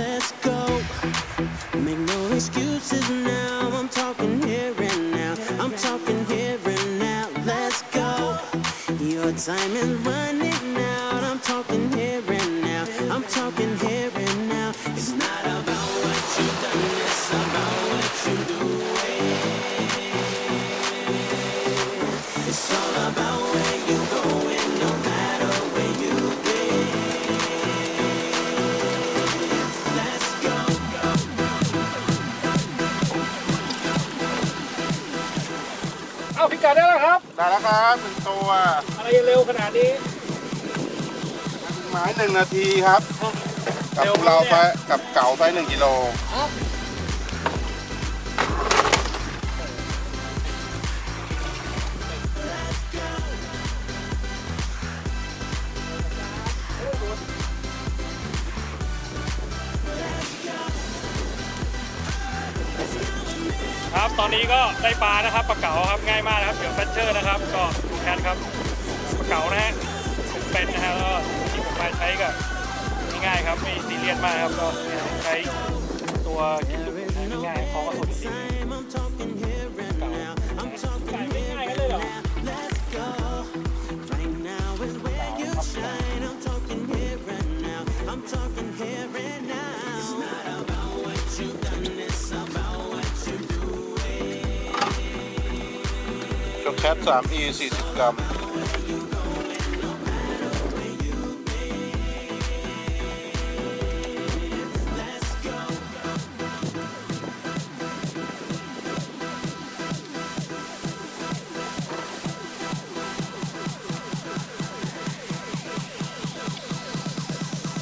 Let's go. Make no excuses now. I'm talking here and now. I'm talking here and now. Let's go. Your time is running out. I'm talking here and now. I'm talking here and now. It's not about what you've done. It's about what you do. It's all about where you're going, no matter where you've been. Let's go. เอาพิกัดได้แล้วครับ ได้แล้วครับ1ตัว อะไรเร็วขนาดนี้ หมาย1 นาทีครับกับเราไฟกับเก๋าไฟ1 กิโลครับตอนนี้ก็ได้ปลานะครับปลาเก๋าครับง่ายมากนะครับเดี๋ยวแฟชเชอร์นะครับก็ดูแคทครับปลาเก๋านะฮะเป็นนะฮะแล้วที่ผมมาใช้ก็ง่ายๆครับไม่ซีเรียสมากครับก็ใช้ตัวง่ายๆของกระสุนสีเก่าไม่ง่ายกันเลยเหรอช็อคแคท 3E 40 กรัม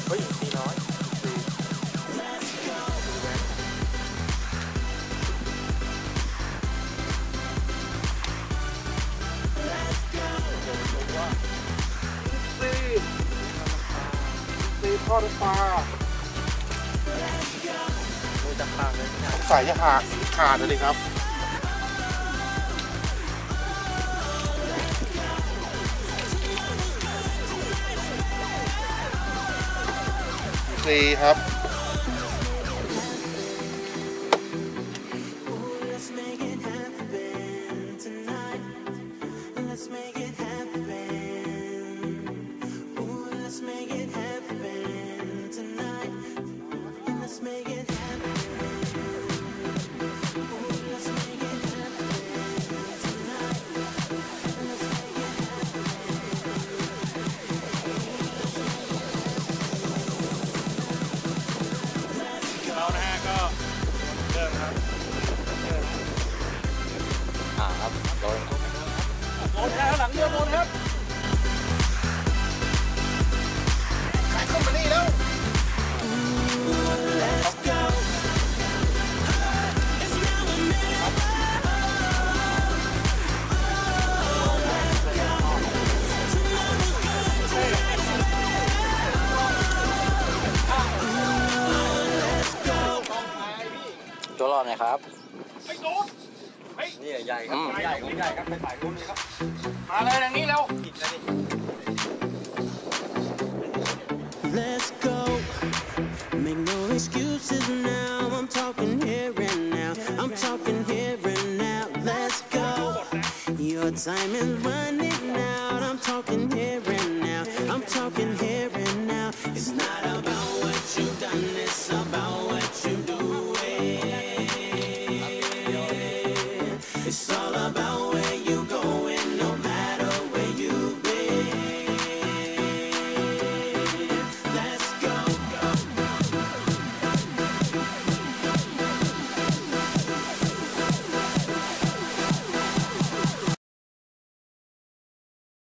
เฮ้ยตีน้อยตีทอดปลา มือจับปากเลย ใส่จะขาดเลยครับ4ครับครับโดนแล้วหลังเรือโดนครับขายเข้ามานี่แล้วตัวรอดไหนครับไอ้โดนนี่ใหญ่ครับใหญ่ครับไปฝ่ายนู้นเลยครับมาเลยทางนี้แล้ว Let's go. Make no excuses now. I'm talking here and now. I'm talking here and now. Let's go. Your time is running out. I'm talking here and now. I'm talking here and now. It's not about what you've done.